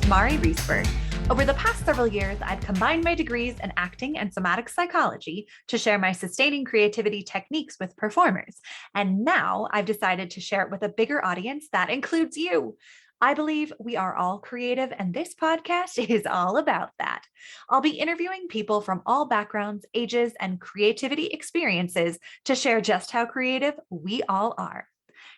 Mari Riesberg. Over the past several years, I've combined my degrees in acting and somatic psychology to share my sustaining creativity techniques with performers. And now I've decided to share it with a bigger audience that includes you. I believe we are all creative, and this podcast is all about that. I'll be interviewing people from all backgrounds, ages, and creativity experiences to share just how creative we all are.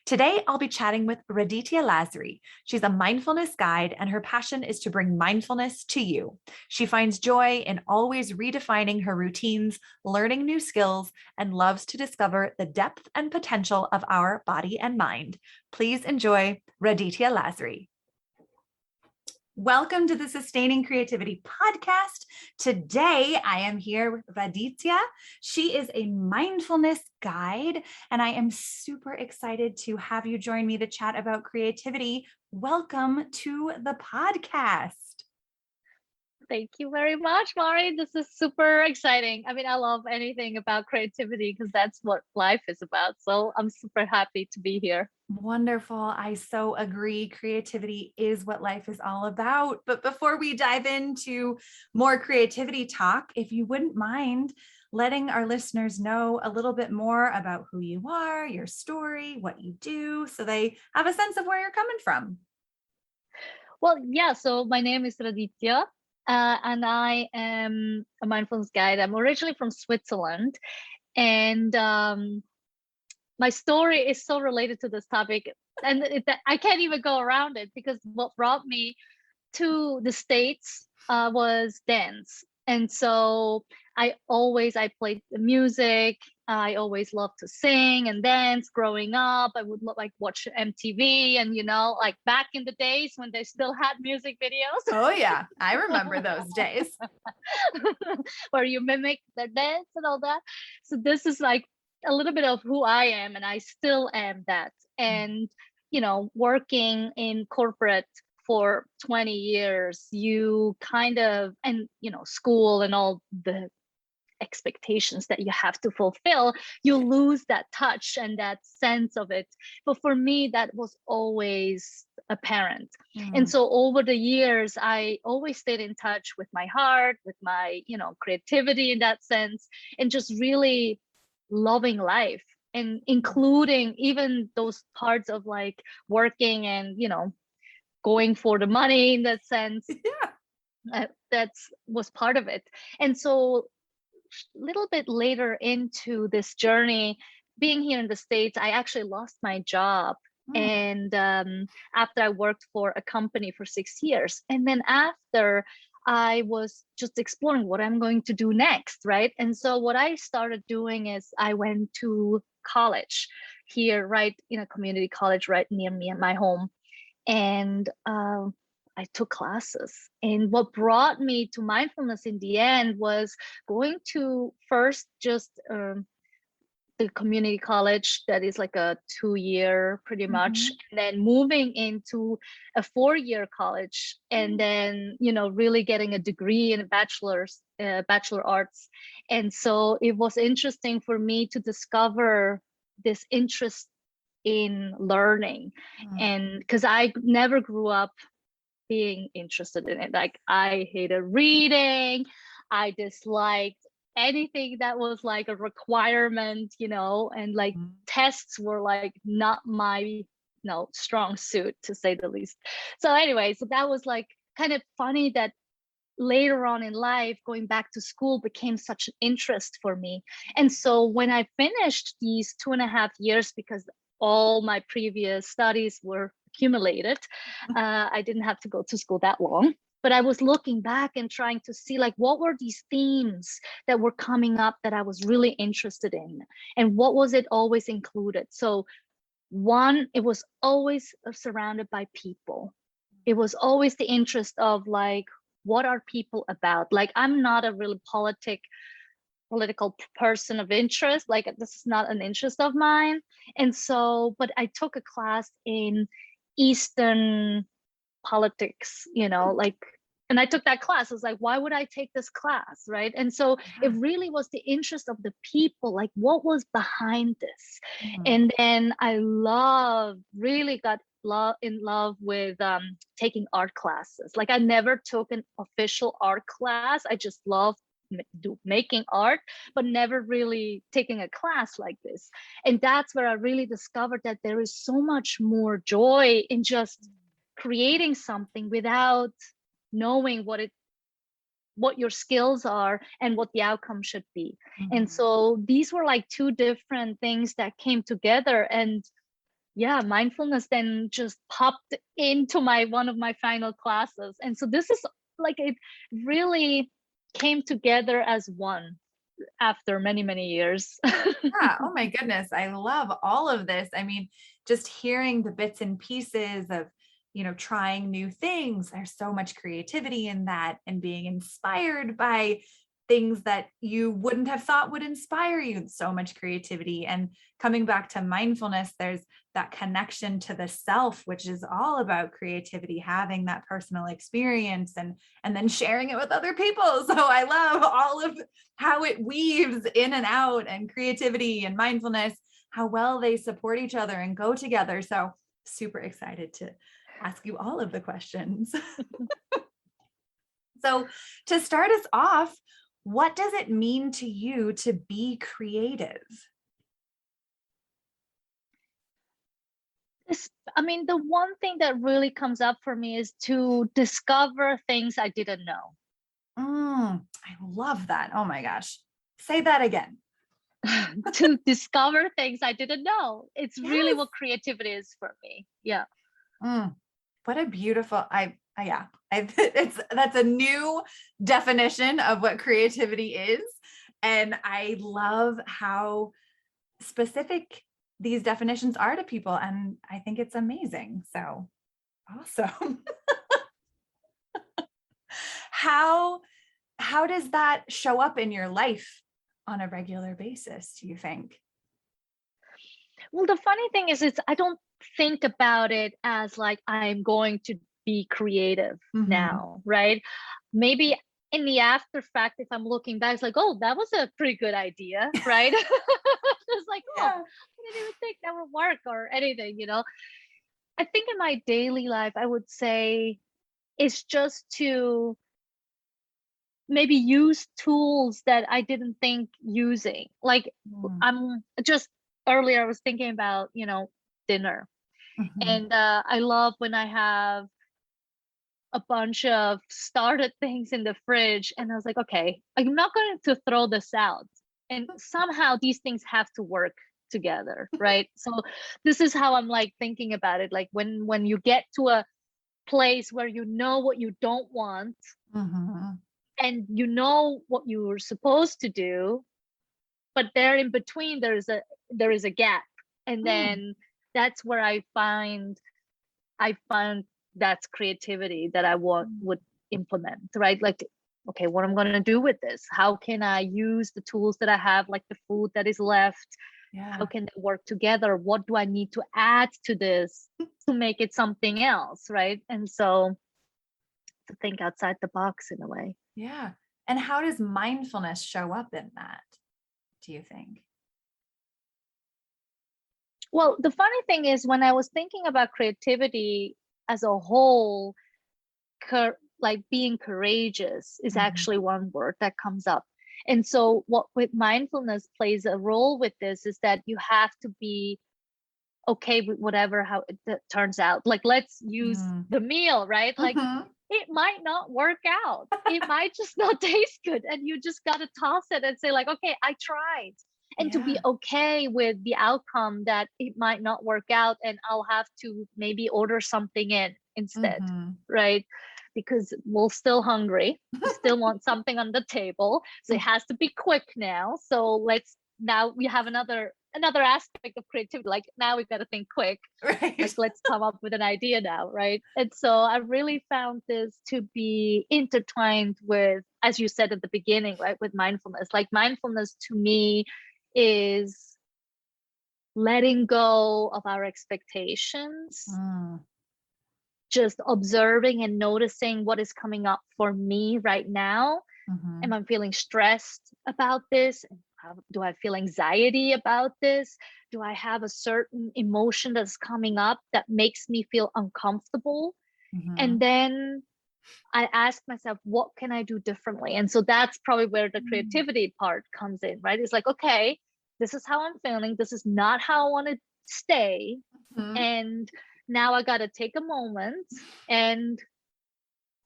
Today, I'll be chatting with Raditia Lasry. She's a mindfulness guide, and her passion is to bring mindfulness to you. She finds joy in always redefining her routines, learning new skills, and loves to discover the depth and potential of our body and mind. Please enjoy Raditia Lasry. Welcome to the Sustaining Creativity Podcast. Today, I am here with Raditia. She is a mindfulness guide, and I am super excited to have you join me to chat about creativity. Welcome to the podcast. Thank you very much, Mari. This is super exciting. I mean, I love anything about creativity because that's what life is about. So I'm super happy to be here. Wonderful. I so agree. Creativity is what life is all about. But before we dive into more creativity talk, if you wouldn't mind letting our listeners know a little bit more about who you are, your story, what you do, so they have a sense of where you're coming from. Well, yeah. So my name is Raditia. And I am a mindfulness guide. I'm originally from Switzerland, and my story is so related to this topic, and I can't even go around it because what brought me to the States was dance. And so I played the music. I always loved to sing and dance growing up. I would watch MTV and, like back in the days when they still had music videos. Oh yeah, I remember those days. Where you mimic their dance and all that. So this is like a little bit of who I am, and I still am that. And, working in corporate for 20 years, you kind of, and, school and all the expectations that you have to fulfill, you lose that touch and that sense of it. But for me, that was always apparent. And so over the years, I always stayed in touch with my heart, with my, creativity in that sense, and just really loving life, and including even those parts of like working and, going for the money in that sense. Yeah. That was part of it. And so a little bit later into this journey, being here in the States, I actually lost my job. And after I worked for a company for 6 years, and then after I was just exploring what I'm going to do next, right? And so what I started doing is I went to college here, right in a community college right near me at my home. And I took classes. And what brought me to mindfulness in the end was going to first just the community college that is like a 2-year pretty much, and then moving into a 4-year college, and then really getting a degree in bachelor arts. And so it was interesting for me to discover this interest in learning, and because I never grew up being interested in it. Like I hated reading, I disliked anything that was like a requirement, and like tests were like not my strong suit, to say the least. So anyway, so that was like kind of funny that later on in life, going back to school became such an interest for me. And so when I finished these 2.5 years, because all my previous studies were accumulated, I didn't have to go to school that long. But I was looking back and trying to see like what were these themes that were coming up that I was really interested in, and what was it always included. So one, it was always surrounded by people. It was always the interest of like, what are people about? Like I'm not a really political person of interest. Like this is not an interest of mine. And so, but I took a class in Eastern politics, like and I took that class. I was like, why would I take this class? Right. And so it really was the interest of the people, like what was behind this. And then I really got in love with taking art classes. Like I never took an official art class. I just love making art, but never really taking a class like this. And that's where I really discovered that there is so much more joy in just creating something without knowing what your skills are and what the outcome should be. And so these were like two different things that came together. And yeah, mindfulness then just popped into one of my final classes. And so this is like, it really came together as one after many, many years. Yeah. Oh my goodness. I love all of this. I mean, just hearing the bits and pieces of, trying new things. There's so much creativity in that, and being inspired by things that you wouldn't have thought would inspire you. So much creativity. And coming back to mindfulness, there's that connection to the self, which is all about creativity, having that personal experience and then sharing it with other people. So I love all of how it weaves in and out, and creativity and mindfulness, how well they support each other and go together. So super excited to ask you all of the questions. So to start us off, what does it mean to you to be creative? The one thing that really comes up for me is to discover things I didn't know. I love that. Oh my gosh. Say that again. To discover things I didn't know. It's really what creativity is for me. Yeah. What a beautiful, that's a new definition of what creativity is. And I love how specific these definitions are to people. And I think it's amazing. So awesome. How does that show up in your life on a regular basis, do you think? Well, the funny thing is, I don't think about it as like I'm going to be creative now, right? Maybe in the after fact, if I'm looking back, it's like, oh, that was a pretty good idea, right? It's like, oh, I didn't even think that would work or anything, I think in my daily life, I would say it's just to maybe use tools that I didn't think using. Like I'm just earlier, I was thinking about, dinner. And I love when I have a bunch of started things in the fridge and I was like, okay, I'm not going to throw this out. And somehow these things have to work together, right? So this is how I'm like thinking about it. Like when you get to a place where you know what you don't want and you know what you're supposed to do, but there in between there is a gap. And then that's where I find that's creativity that I would implement, right? Like, okay, what I'm going to do with this? How can I use the tools that I have, like the food that is left? How can they work together? What do I need to add to this to make it something else, right? And so to think outside the box in a way. Yeah. And how does mindfulness show up in that, do you think? Well, the funny thing is when I was thinking about creativity as a whole, like being courageous is actually one word that comes up. And so what with mindfulness plays a role with this is that you have to be okay with whatever how it turns out. Like let's use the meal, right? Like it might not work out. It might just not taste good. And you just got to toss it and say like, okay, I tried. And to be okay with the outcome that it might not work out and I'll have to maybe order something in instead, right? Because we're still hungry. We still want something on the table. So it has to be quick now. So now we have another aspect of creativity. Like now we've got to think quick. Right. Like let's come up with an idea now, right? And so I really found this to be intertwined with, as you said at the beginning, right, with mindfulness. Like mindfulness to me is letting go of our expectations just observing and noticing what is coming up for me right now. Mm-hmm. Am I feeling stressed about this? Do I feel anxiety about this? Do I have a certain emotion that's coming up that makes me feel uncomfortable? Mm-hmm. And then I ask myself, what can I do differently? And so that's probably where the creativity part comes in, right? It's like, okay, this is how I'm feeling. This is not how I want to stay. Mm-hmm. And now I got to take a moment and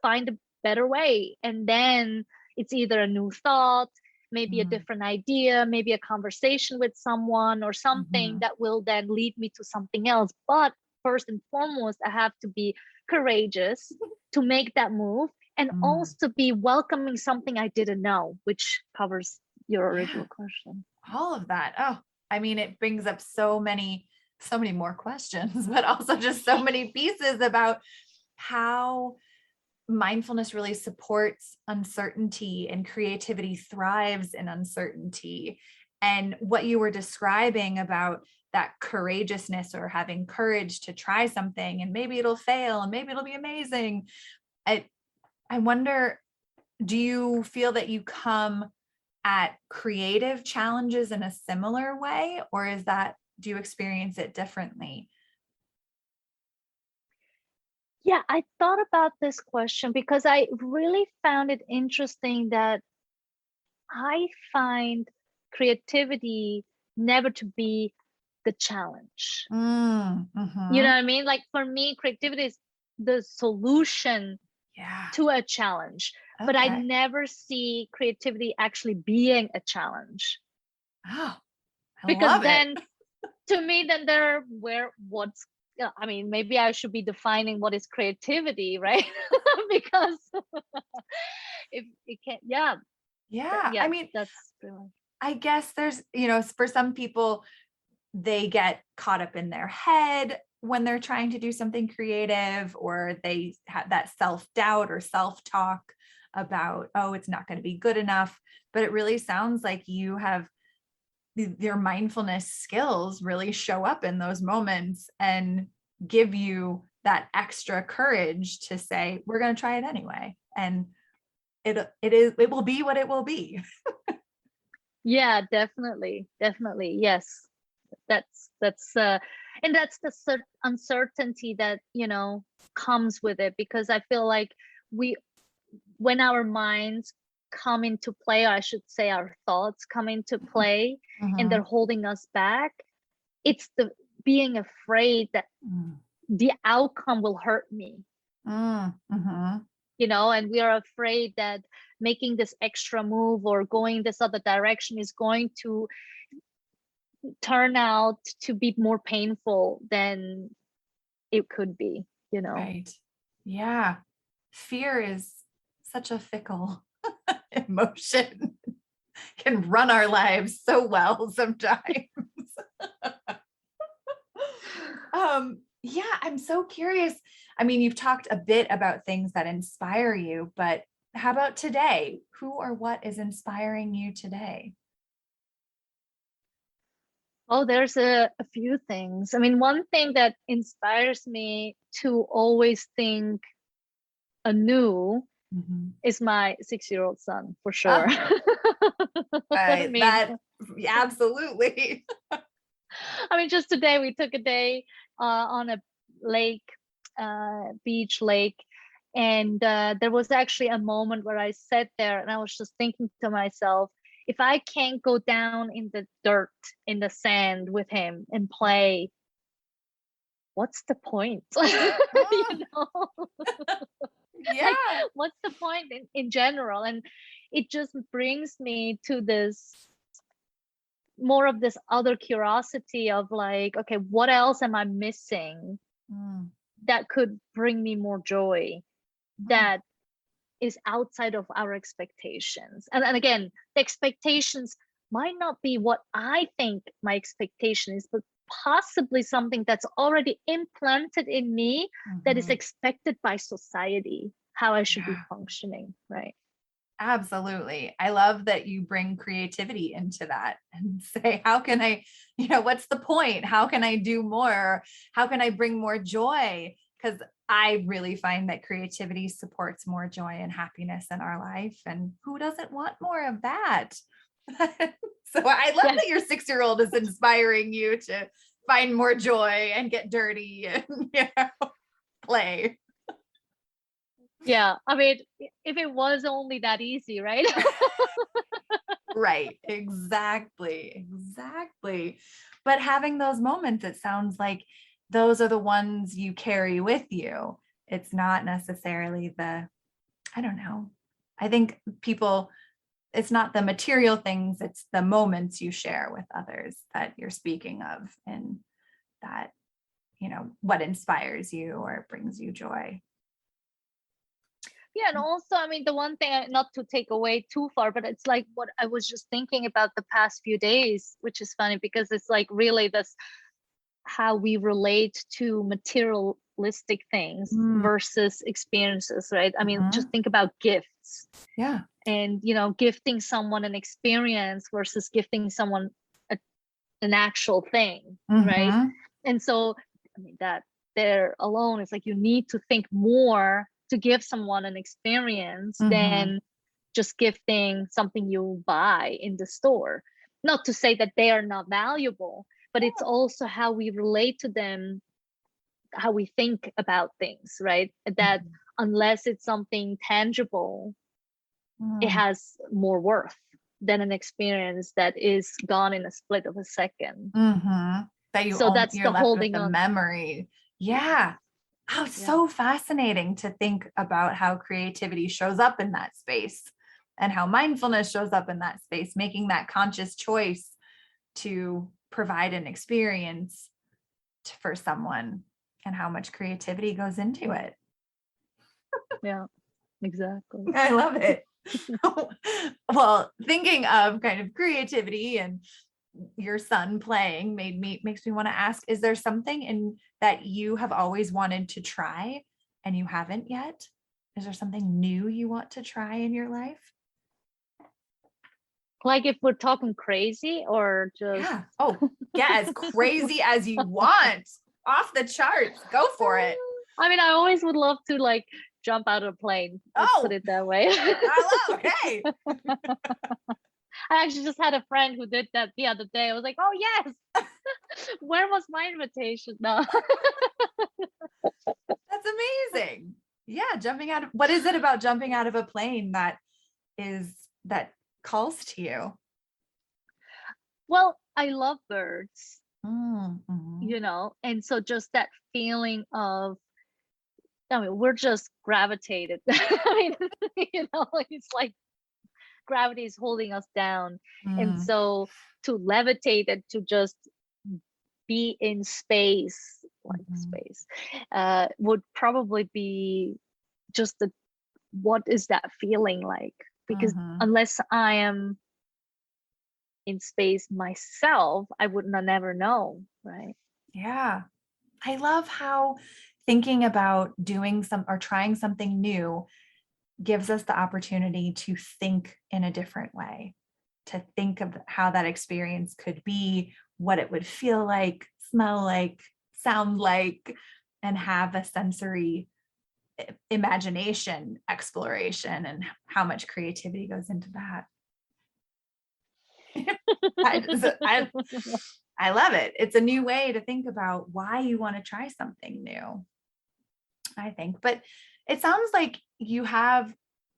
find a better way. And then it's either a new thought, maybe a different idea, maybe a conversation with someone or something that will then lead me to something else. But first and foremost, I have to be courageous to make that move, and also be welcoming something I didn't know, which covers your original question. All of that. Oh, I mean, it brings up so many more questions, but also just so many pieces about how mindfulness really supports uncertainty and creativity thrives in uncertainty. And what you were describing about that courageousness, or having courage to try something, and maybe it'll fail and maybe it'll be amazing. I wonder, do you feel that you come at creative challenges in a similar way, or do you experience it differently? Yeah, I thought about this question because I really found it interesting that I find creativity never to be the challenge. Mm-hmm. You know what I mean? Like for me, creativity is the solution to a challenge, but I never see creativity actually being a challenge. Oh, I because love then it. to me, then I mean, maybe I should be defining what is creativity, right? Because if it can't, I mean, that's pretty much. I guess there's, for some people, they get caught up in their head when they're trying to do something creative, or they have that self-doubt or self-talk about, oh, it's not going to be good enough. But it really sounds like you have your mindfulness skills really show up in those moments and give you that extra courage to say, we're going to try it anyway. And it will be what it will be. Yeah, definitely. Yes. And that's the uncertainty that, comes with it, because I feel like when our minds come into play, or I should say our thoughts come into play, and they're holding us back, it's the being afraid that the outcome will hurt me. And we are afraid that making this extra move or going this other direction is going to turn out to be more painful than it could be, Right. Yeah. Fear is such a fickle emotion. Can run our lives so well sometimes. Yeah, I'm so curious. I mean, you've talked a bit about things that inspire you, but how about today? Who or what is inspiring you today? Oh, there's a few things. I mean, one thing that inspires me to always think anew is my 6-year-old son, for sure. I mean, that absolutely. I mean, just today we took a day on a lake, beach lake, and there was actually a moment where I sat there and I was just thinking to myself, if I can't go down in the dirt, in the sand with him and play, what's the point? Yeah. Like, what's the point in general? And it just brings me to more of this other curiosity of like, okay, what else am I missing that could bring me more joy, that is outside of our expectations? And again, the expectations might not be what I think my expectation is, but possibly something that's already implanted in me that is expected by society, how I should be functioning, right? Absolutely. I love that you bring creativity into that and say, how can I, what's the point? How can I do more? How can I bring more joy? Because I really find that creativity supports more joy and happiness in our life. And who doesn't want more of that? So I love that your 6-year-old is inspiring you to find more joy and get dirty and, play. Yeah. I mean, if it was only that easy, right? Right. Exactly. But having those moments, it sounds like those are the ones you carry with you. It's not necessarily I don't know. I think it's not the material things, it's the moments you share with others that you're speaking of, and that, what inspires you or brings you joy. Yeah, and also, I mean, the one thing, not to take away too far, but it's like what I was just thinking about the past few days, which is funny because it's like really this how we relate to materialistic things versus experiences, right? I mean, just think about gifts. Yeah. And, gifting someone an experience versus gifting someone an actual thing, right? And so, I mean, that there alone is like you need to think more to give someone an experience than just gifting something you buy in the store. Not to say that they are not valuable, but it's also how we relate to them, how we think about things, right? That unless it's something tangible, it has more worth than an experience that is gone in a split of a second. That you're left with the memory. Yeah. Oh, so fascinating to think about how creativity shows up in that space and how mindfulness shows up in that space, making that conscious choice to provide an experience for someone and how much creativity goes into it. Yeah, exactly. I love it. Well, thinking of kind of creativity and your son playing makes me want to ask, is there something that you have always wanted to try and you haven't yet? Is there something new you want to try in your life? Like if we're talking crazy or just as crazy as you want. Off the charts. Go for it. I mean, I always would love to like jump out of a plane. Let's put it that way. Okay. I actually just had a friend who did that the other day. I was like, oh yes. Where was my invitation? No. That's amazing. Yeah, what is it about jumping out of a plane that calls to you? Well, I love birds. And so just that feeling of, we're just gravitated. I mean, it's like gravity is holding us down. And so to levitate it, to just be in space, would probably be just what is that feeling like? Because unless I am in space myself, I would never know, right? Yeah. I love how thinking about doing trying something new gives us the opportunity to think in a different way, to think of how that experience could be, what it would feel like, smell like, sound like, and have a sensory imagination exploration, and how much creativity goes into that. I love it. It's a new way to think about why you want to try something new, I think. But it sounds like you have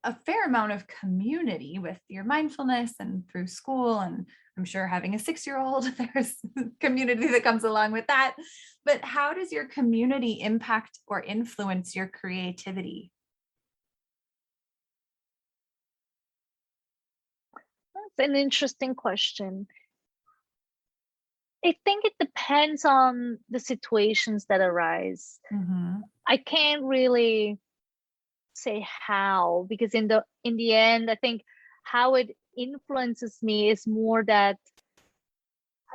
a fair amount of community with your mindfulness and through school. And I'm sure having a 6-year-old, there's community that comes along with that. But how does your community impact or influence your creativity? That's an interesting question. I think it depends on the situations that arise. I can't really say how, because in the end, I think how it influences me is more that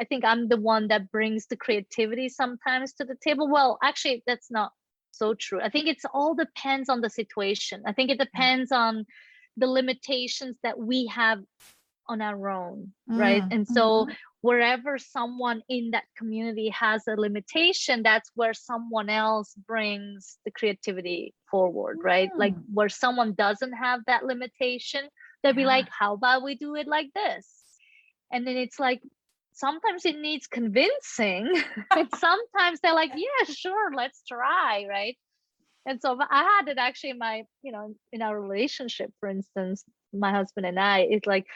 I think I'm the one that brings the creativity sometimes to the table. Well, actually, that's not so true. I think it's all depends on the situation. I think it depends on the limitations that we have on our own, right? And so wherever someone in that community has a limitation, that's where someone else brings the creativity forward, right? Like where someone doesn't have that limitation, they'll be like, how about we do it like this? And then it's like, sometimes it needs convincing. And sometimes they're like, yeah, sure, let's try, right? And so I had it actually in my, in our relationship, for instance, my husband and I, it's like,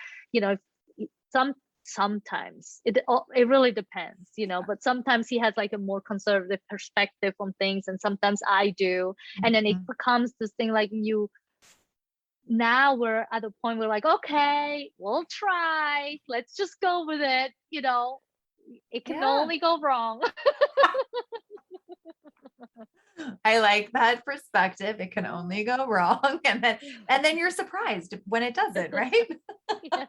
sometimes it really depends, but sometimes he has like a more conservative perspective on things, and sometimes I do. And then it becomes this thing like now we're at a point where like, okay, we'll try, let's just go with it. It can only go wrong. I like that perspective. It can only go wrong. And then you're surprised when it doesn't, right? Yes.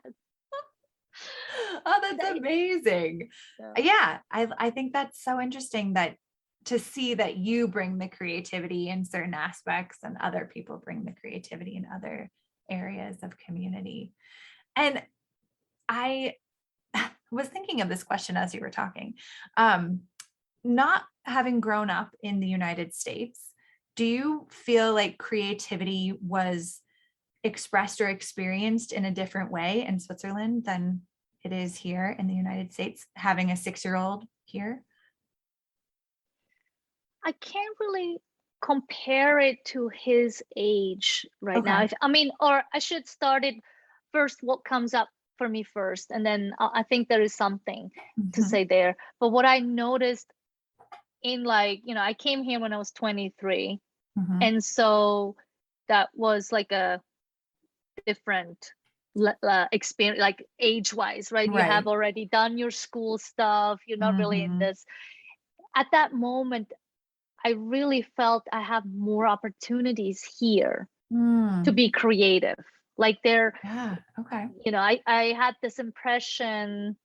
Oh, that's amazing. Yeah. I think that's so interesting that to see that you bring the creativity in certain aspects and other people bring the creativity in other areas of community. And I was thinking of this question as you were talking. Not having grown up in the United States, do you feel like creativity was expressed or experienced in a different way in Switzerland than it is here in the United States, having a 6-year-old here? I can't really compare it to his age right now. Or I should start it first, what comes up for me first, and then I think there is something to say there. But what I noticed in I came here when I was 23. And so that was like a different experience, like age-wise, right? You have already done your school stuff. You're not really in this. At that moment, I really felt I have more opportunities here to be creative. Like I had this impression,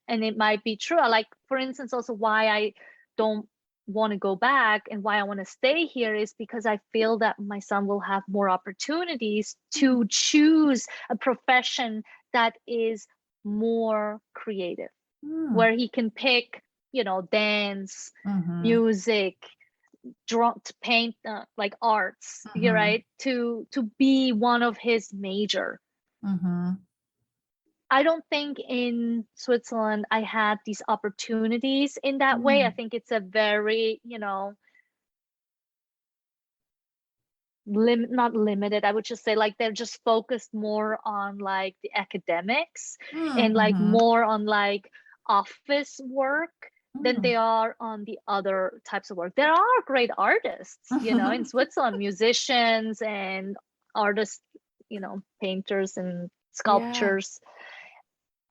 and it might be true. Like, for instance, also why I don't want to go back and why I want to stay here is because I feel that my son will have more opportunities to choose a profession that is more creative, where he can pick, dance, music, draw, to paint, like arts, right? To be one of his major. I don't think in Switzerland I had these opportunities in that way. I think it's a very, not limited. I would just say like they're just focused more on like the academics and like more on like office work than they are on the other types of work. There are great artists, in Switzerland, musicians and artists, painters and sculptors.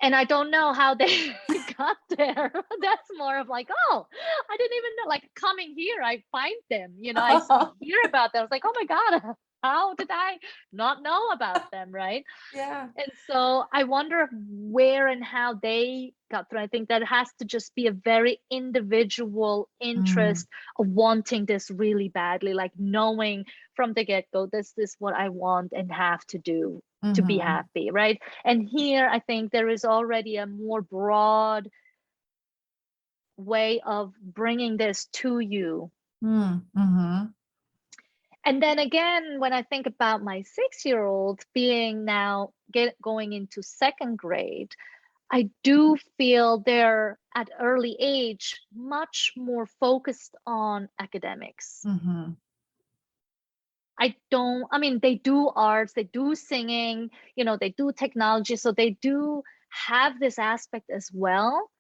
And I don't know how they got there. That's more of like, oh, I didn't even know. Like coming here, I find them. I hear about them. I was like, oh my God, how did I not know about them, right? Yeah. And so I wonder where and how they got through. I think that has to just be a very individual interest of wanting this really badly, like knowing from the get-go, this is what I want and have to do to be happy, right? And here, I think there is already a more broad way of bringing this to you. And then again, when I think about my 6-year-old being now going into 2nd grade, I do feel they're at early age much more focused on academics. They do arts, they do singing, they do technology. So they do have this aspect as well.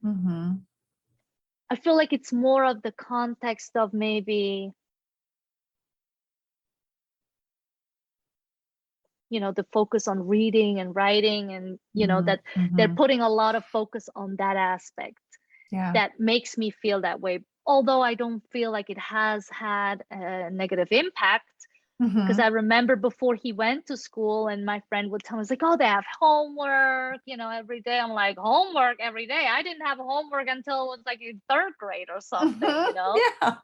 I feel like it's more of the context of maybe, the focus on reading and writing and, that they're putting a lot of focus on that aspect. That makes me feel that way. Although I don't feel like it has had a negative impact. Because I remember before he went to school and my friend would tell me, it's like, oh, they have homework, every day. I'm like, homework every day? I didn't have homework until it was like in 3rd grade or something, Yeah.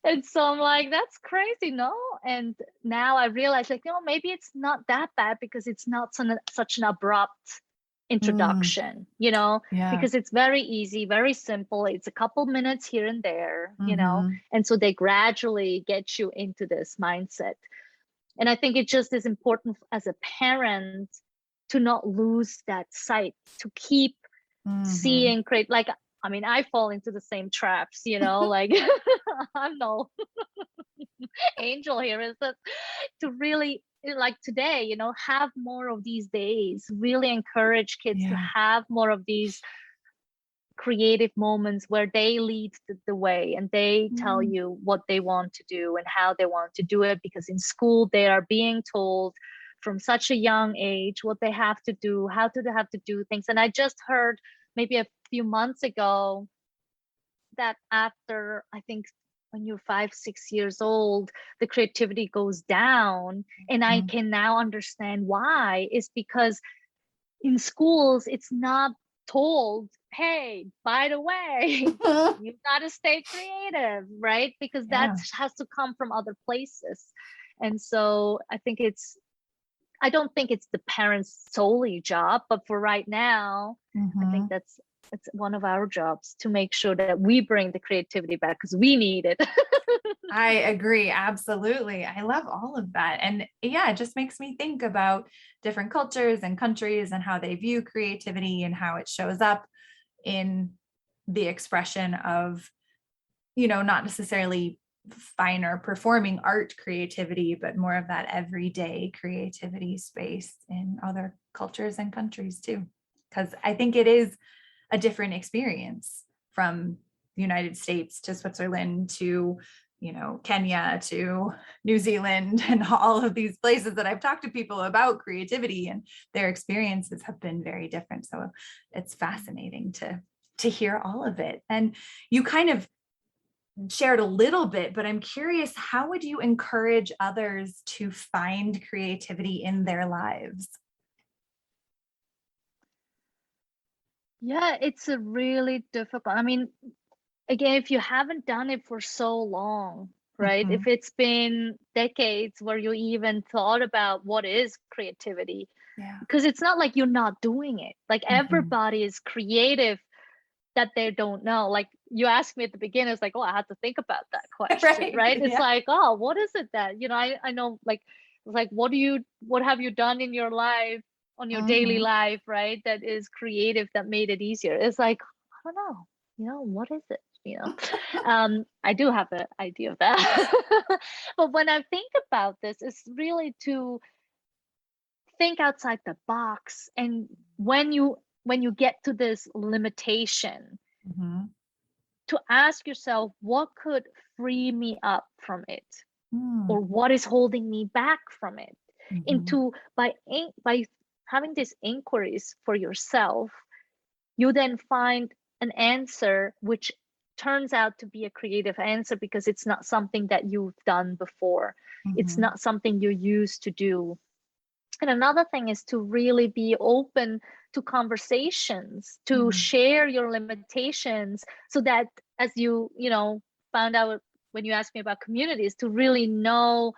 And so I'm like, that's crazy, no? And now I realize like, maybe it's not that bad because it's not such an abrupt, introduction, Yeah. because it's very easy, very simple. It's a couple minutes here and there, Mm-hmm. and so they gradually get you into this mindset. And I think it just is important as a parent to not lose that sight, to keep Mm-hmm. seeing great, like, I mean, I fall into the same traps, like I'm no angel here. Is that to really, like today, have more of these days, really encourage kids to Yeah. have more of these creative moments where they lead the way and they tell Mm. you what they want to do and how they want to do it, because in school they are being told from such a young age what they have to do, how do they have to do things. And I just heard maybe a few months ago that after, I think, when you're 5 6 years old, the creativity goes down. And I Mm. can now understand why. Is because in schools it's not told, hey, by the way, you got to stay creative, right? Because that Yeah. has to come from other places. And so I don't think it's the parents' solely job, but for right now, I think Mm-hmm. it's one of our jobs to make sure that we bring the creativity back because we need it. I agree. Absolutely. I love all of that. And yeah, it just makes me think about different cultures and countries and how they view creativity and how it shows up in the expression of, not necessarily finer performing art creativity, but more of that everyday creativity space in other cultures and countries too. Because I think it is a different experience from the United States to Switzerland to, Kenya to New Zealand and all of these places that I've talked to people about creativity, and their experiences have been very different. So it's fascinating to hear all of it. And you kind of shared a little bit, but I'm curious, how would you encourage others to find creativity in their lives? Yeah, it's a really difficult. I mean, again, if you haven't done it for so long, right? Mm-hmm. If it's been decades where you even thought about what is creativity, Yeah. because it's not like you're not doing it. Like Mm-hmm. everybody is creative that they don't know. Like you asked me at the beginning, it's like, oh, I had to think about that question, Right. right? It's Yeah. like, oh, what is it that, I know, like what have you done in your life, on your daily Mm-hmm. life, right? That is creative, that made it easier. It's like, I don't know, what is it? I do have an idea of that. But when I think about this, it's really to think outside the box. And when you get to this limitation, Mm-hmm. to ask yourself, what could free me up from it, Mm. or what is holding me back from it? Mm-hmm. Into by having these inquiries for yourself, you then find an answer which turns out to be a creative answer, because it's not something that you've done before. It's Mm-hmm. not something you used to do. And another thing is to really be open to conversations, to Mm. share your limitations, so that, as found out when you asked me about communities, to really know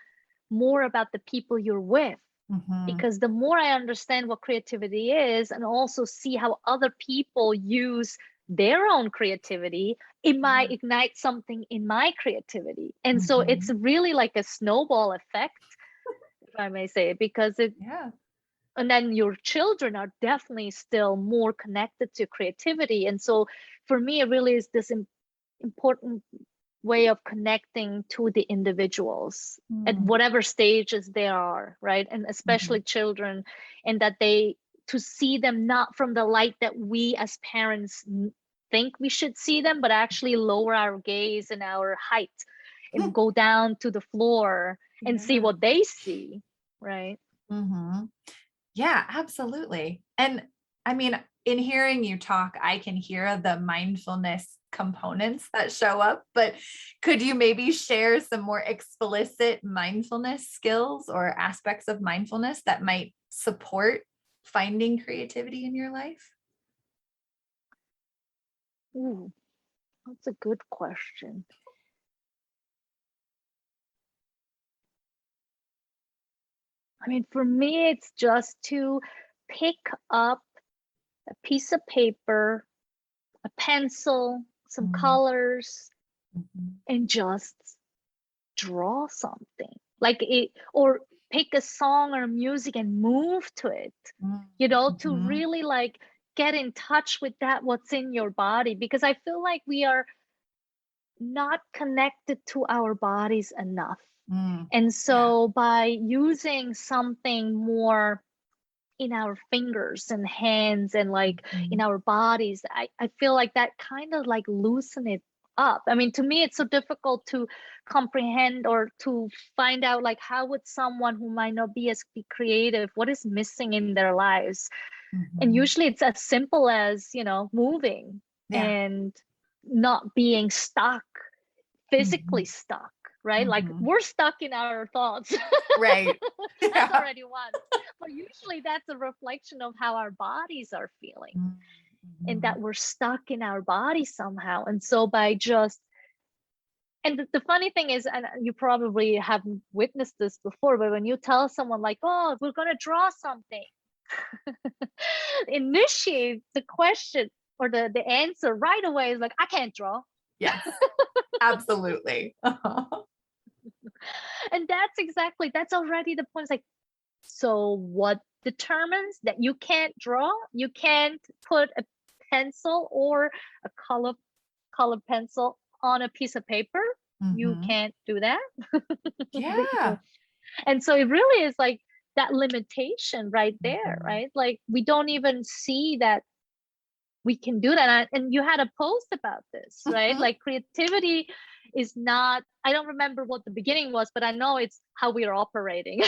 more about the people you're with. Mm-hmm. Because the more I understand what creativity is and also see how other people use their own creativity, it might Yeah. ignite something in my creativity. And so it's Mm-hmm. really like a snowball effect, if I may say, because Yeah. and then your children are definitely still more connected to creativity. And so for me, it really is this important way of connecting to the individuals at Mm. whatever stages they are, right? And Mm-hmm. especially children, and that they, to see them not from the light that we as parents think we should see them, but actually lower our gaze and our height and go down to the floor and see Yeah. what they see, right? Mm-hmm. Yeah, absolutely. And I mean, in hearing you talk, I can hear the mindfulness components that show up, but could you maybe share some more explicit mindfulness skills or aspects of mindfulness that might support finding creativity in your life? Ooh, that's a good question. I mean, for me, it's just to pick up a piece of paper, a pencil, some colors, and just draw something like it, or pick a song or music and move to it, you know, to really like get in touch with that, what's in your body, because I feel like we are not connected to our bodies enough. And so by using something more in our fingers and hands and like in our bodies, I feel like that kind of like loosen it up. I mean, to me, it's so difficult to comprehend or to find out like how would someone who might not be as creative, what is missing in their lives. And usually it's as simple as, you know, moving and not being stuck, physically stuck, right? Like we're stuck in our thoughts. Right. That's already one. But usually that's a reflection of how our bodies are feeling and that we're stuck in our body somehow. And so by just, and the funny thing is, and you probably haven't witnessed this before, but when you tell someone like, oh, we're going to draw something, initiate the question or the answer right away is like, I can't draw. Yes, absolutely. And that's already the point. It's like, so what determines that you can't draw? You can't put a pencil or a colored pencil on a piece of paper. You can't do that. Yeah. And so it really is like that limitation right there, right? Like we don't even see that we can do that. And you had a post about this, right? Like creativity is not, I don't remember what the beginning was, but I know it's how we are operating.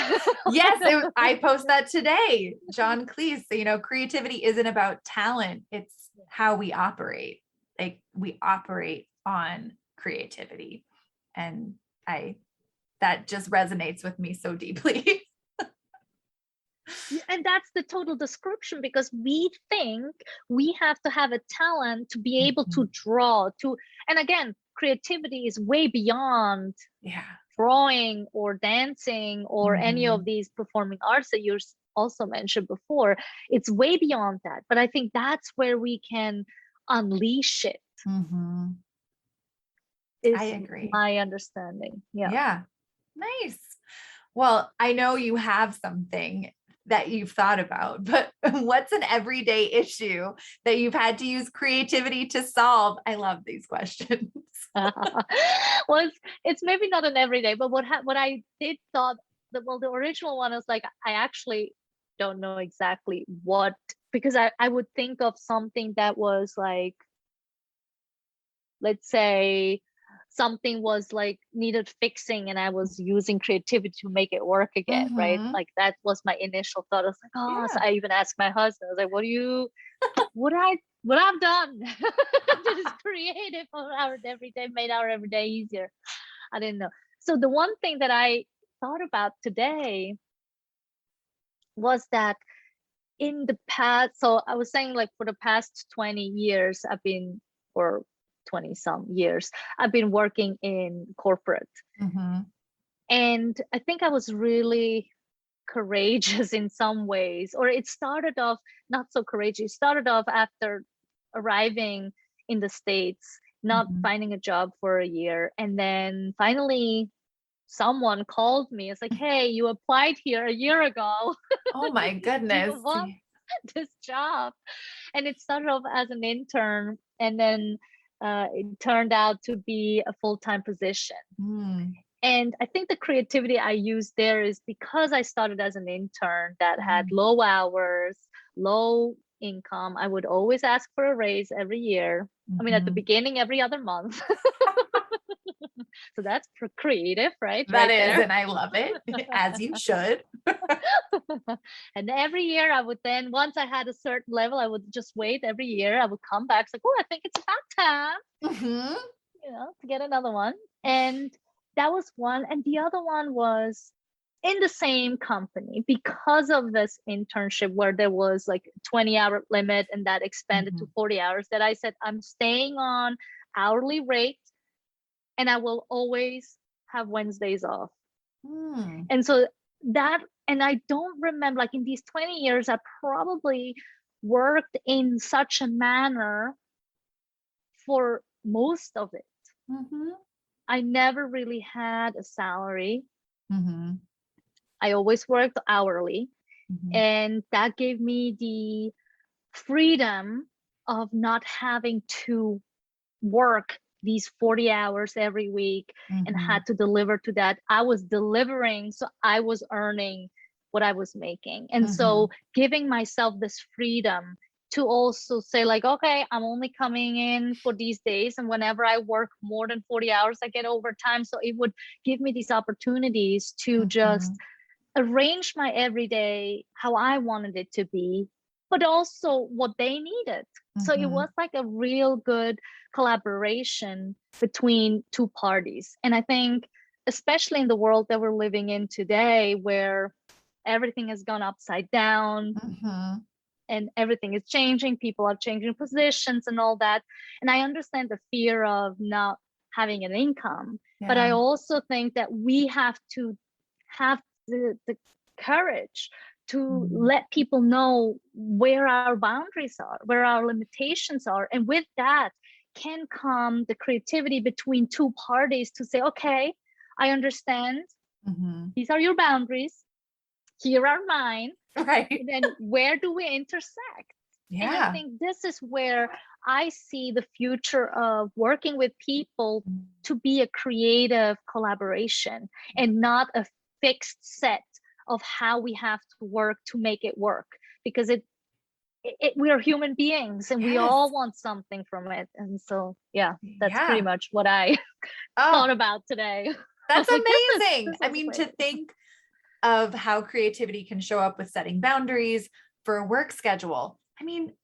Yes, I post that today, John Cleese. So, you know, creativity isn't about talent. It's how we operate. Like we operate on creativity. And that just resonates with me so deeply. And that's the total description, because we think we have to have a talent to be able to draw to, and again, creativity is way beyond drawing or dancing or any of these performing arts that you also mentioned before. It's way beyond that, but I think that's where we can unleash it. I agree. My understanding. Yeah. Nice. Well, I know you have something that you've thought about, but what's an everyday issue that you've had to use creativity to solve? I love these questions. Well, it's maybe not an everyday, but what I did thought that, well, the original one was like, I actually don't know exactly what, because I would think of something that was like, let's say something was like needed fixing and I was using creativity to make it work again, right? Like that was my initial thought. I was like, oh, so I even asked my husband, I was like, what I've done that is creative for our everyday, made our everyday easier. I didn't know. So the one thing that I thought about today was that in the past, so I was saying like for the past 20 years, or 20 some years, I've been working in corporate. And I think I was really courageous in some ways, or it started off not so courageous. It started off after arriving in the States, not finding a job for a year. And then finally someone called me. It's like, hey, you applied here a year ago. Oh my goodness. You want this job. And it started off as an intern, and then it turned out to be a full-time position. And I think the creativity I used there is because I started as an intern that had low hours, low income. I would always ask for a raise every year. I mean, at the beginning, every other month. So that's creative, right? That is, and I love it, as you should. And every year I would then, once I had a certain level, I would just wait every year. I would come back, it's like, oh, I think it's about time, you know, to get another one. And that was one. And the other one was in the same company, because of this internship where there was like 20-hour limit and that expanded to 40 hours, that I said, I'm staying on hourly rate and I will always have Wednesdays off. And so that, and I don't remember, like in these 20 years, I probably worked in such a manner for most of it. Mm-hmm. I never really had a salary. Mm-hmm. I always worked hourly. Mm-hmm. And that gave me the freedom of not having to work these 40 hours every week and Mm-hmm. had to deliver to that. I was delivering, so I was earning what I was making. And so giving myself this freedom to also say like, okay, I'm only coming in for these days, and whenever I work more than 40 hours, I get overtime. So it would give me these opportunities to just arrange my everyday how I wanted it to be, but also what they needed. So it was like a real good collaboration between two parties. And I think, especially in the world that we're living in today, where everything has gone upside down and everything is changing, people are changing positions and all that. And I understand the fear of not having an income, but I also think that we have to have the courage to let people know where our boundaries are, where our limitations are. And with that can come the creativity between two parties to say, okay, I understand. These are your boundaries. Here are mine. Right. And then where do we intersect? Yeah. And I think this is where I see the future of working with people to be a creative collaboration and not a fixed set of how we have to work to make it work, because we are human beings and we all want something from it. And so, yeah, that's pretty much what I thought about today. That's like, amazing. this is I mean, great. to think of how creativity can show up with setting boundaries for a work schedule. I mean,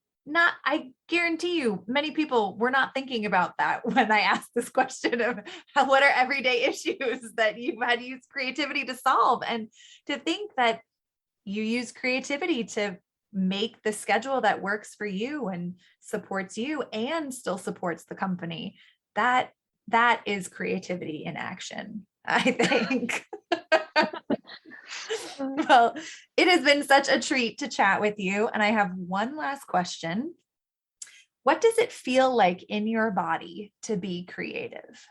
I guarantee you, many people were not thinking about that when I asked this question of what are everyday issues that you've had to use creativity to solve. And to think that you use creativity to make the schedule that works for you and supports you and still supports the company. That is creativity in action, I think. Well, it has been such a treat to chat with you. And I have one last question. What does it feel like in your body to be creative?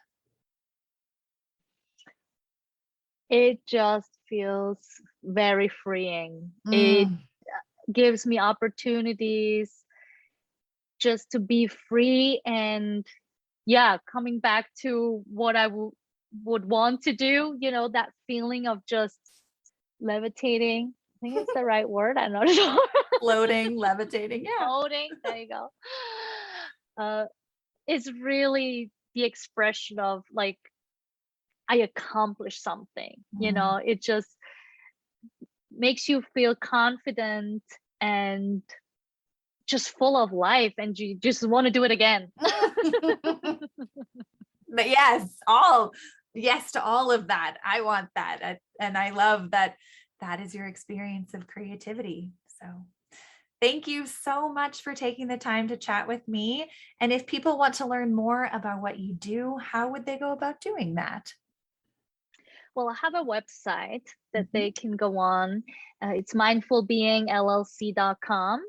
It just feels very freeing. It gives me opportunities just to be free and coming back to what I would want to do, that feeling of just levitating. I think it's the right word. I'm not sure. Floating, levitating. Yeah. Floating. There you go. It's really the expression of like, I accomplished something, it just makes you feel confident and just full of life, and you just want to do it again. But yes to all of that. I want that. And I love that is your experience of creativity. So thank you so much for taking the time to chat with me. And if people want to learn more about what you do, how would they go about doing that? Well, I have a website that they can go on. It's mindfulbeingllc.com.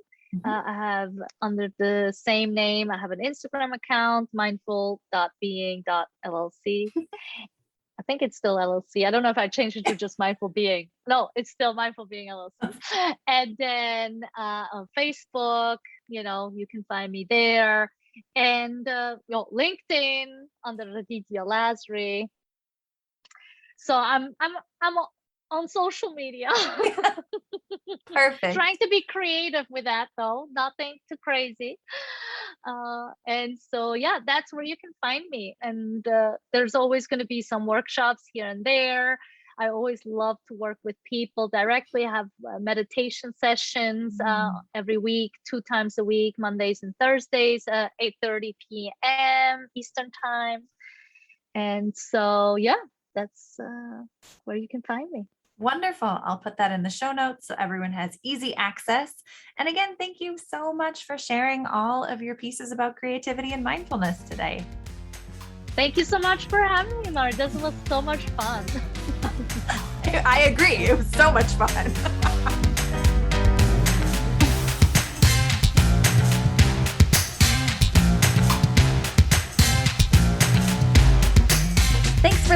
I have, under the same name, I have an Instagram account, mindful.being.llc. I think it's still LLC. I don't know if I changed it to just Mindful Being. No, it's still Mindful Being LLC. And then on Facebook, you can find me there. And LinkedIn under Raditia Lasry. So I'm on social media. Perfect. Trying to be creative with that though, nothing too crazy. And so that's where you can find me. And there's always going to be some workshops here and there. I always love to work with people directly. I have meditation sessions every week, 2 times a week, Mondays and Thursdays, 8:30 p.m. Eastern time. And so that's where you can find me. Wonderful. I'll put that in the show notes so everyone has easy access. And again, thank you so much for sharing all of your pieces about creativity and mindfulness today. Thank you so much for having me, Mara. This was so much fun. I agree. It was so much fun.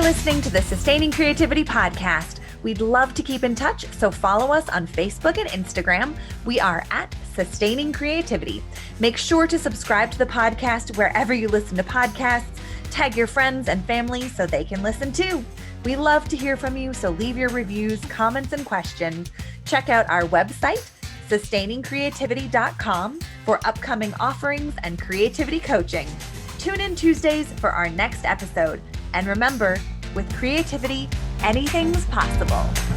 listening to the Sustaining Creativity Podcast. We'd love to keep in touch, so follow us on Facebook and Instagram. We are at Sustaining Creativity. Make sure to subscribe to the podcast wherever you listen to podcasts. Tag your friends and family so they can listen too. We love to hear from you, so leave your reviews, comments, and questions. Check out our website, sustainingcreativity.com, for upcoming offerings and creativity coaching. Tune in Tuesdays for our next episode. And remember, with creativity, anything's possible.